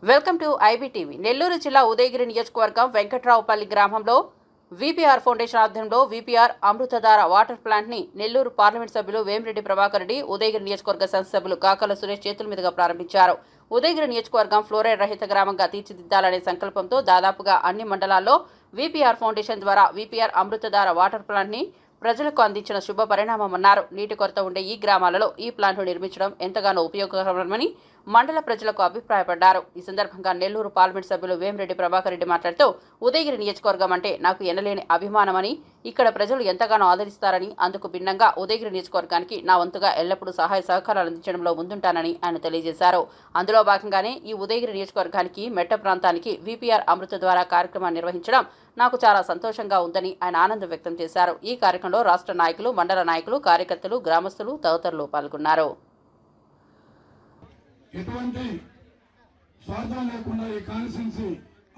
Welcome to IBTV. Nellore జిల్లా ఉదయగిరి నియోజకవర్గం వెంకట్రావుపల్లి గ్రామంలో వీపీఆర్ ఫౌండేషన్ ఆధ్వర్యంలో వీపీఆర్ అమృతధార వాటర్ ప్లాంట్ ని నెల్లూరు పార్లమెంట్ సభ్యులు వేమిరెడ్డి ప్రభాకర్ రెడ్డి, ఉదయగిరి నియోజకవర్గ శాసనసభ్యులు కాకల సురేష్ చేతుల మీదుగా ప్రారంభించారు. ఉదయగిరి నియోజకవర్గం ఫ్లోరైడ్ రహిత గ్రామంగా తీర్చిదిద్దాలనే సంకల్పంతో దాదాపుగా అన్ని మండలాల్లో వీపీఆర్ ఫౌండేషన్ ద్వారా వీపీఆర్ అమృతధార వాటర్ ప్లాంట్ ని ప్రజలకు అందించిన శుభ పరిణామమన్నారు. నీటి కొరత ఉండే ఈ గ్రామాలలో ఈ ప్లాంట్ను నిర్మించడం ఎంతగానో ఉపయోగకరమని మండల ప్రజలకు అభిప్రాయపడ్డారు. ఈ సందర్భంగా నెల్లూరు పార్లమెంట్ సభ్యులు వేమిరెడ్డి ప్రభాకర్ రెడ్డి మాట్లాడుతూ, ఉదయగిరి నియోజకవర్గం అంటే నాకు ఎనలేని అభిమానమని, ఇక్కడ ప్రజలు ఎంతగానో ఆదరిస్తారని, అందుకు భిన్నంగా ఉదయగిరి నియోజకవర్గానికి నా వంతుగా ఎల్లప్పుడూ సహాయ సహకారాలు అందించడంలో ముందుంటానని ఆయన తెలియజేశారు. అందులో భాగంగానే ఈ ఉదయగిరి నియోజకవర్గానికి మెట్ట ప్రాంతానికి వీపీఆర్ అమృత ద్వారా కార్యక్రమాన్ని నిర్వహించడం నాకు చాలా సంతోషంగా ఉందని ఆయన ఆనందం వ్యక్తం చేశారు. ఈ కార్యక్రమంలో రాష్ట్ర నాయకులు, మండల నాయకులు, కార్యకర్తలు, గ్రామస్తులు తదితరులు పాల్గొన్నారు. ఎటువంటి స్వార్థం లేకుండా ఈ కాన్స్టిట్యున్సీ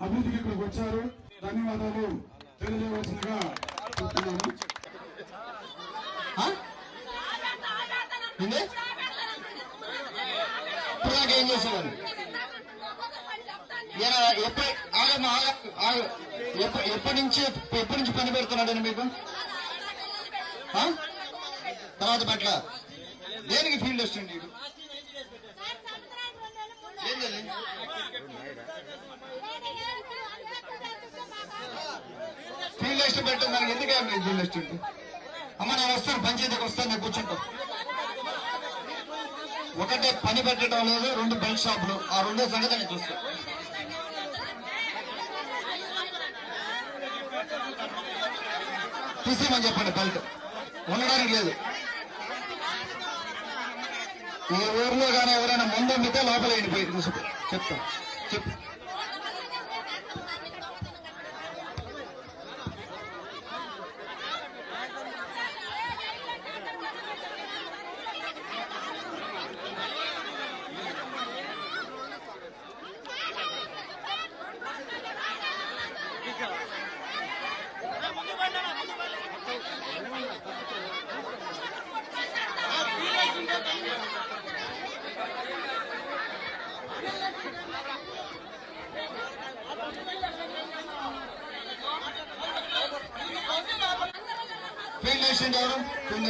అభివృద్ధికి ఇక్కడికి వచ్చారు. ధన్యవాదాలు తెలియజేయవలసిందిగా చెప్తున్నాను. ఏం చేసేవారు? ఎప్పటి నుంచి పని పెడుతున్నాడని మీకు తర్వాత పట్ల దేనికి ఫీల్డ్ వస్తుంది? ఫీల్డ్ లిస్ట్ పెట్టిన దానికి ఎందుకే ఫీల్డ్ లిస్ట్ ఉంది? అమ్మ నేను వస్తాను, పంచాయతీకి వస్తాను, నేను కూర్చుంటాను. ఒకటే పని పెట్టడం లేదు, 2 బెల్ట్ షాపులు, ఆ 2 సంగతి నేను చూస్తాను. తీసేయమని చెప్పండి, బెల్ట్ ఉండడానికి లేదు. ఈ ఊర్లో కానీ ఎవరైనా ముందు అమ్మితే లోపల ఎండిపోయి చెప్తాం. చెప్పు. ఫీల్డ్ ఎవరు? ఫీల్డ్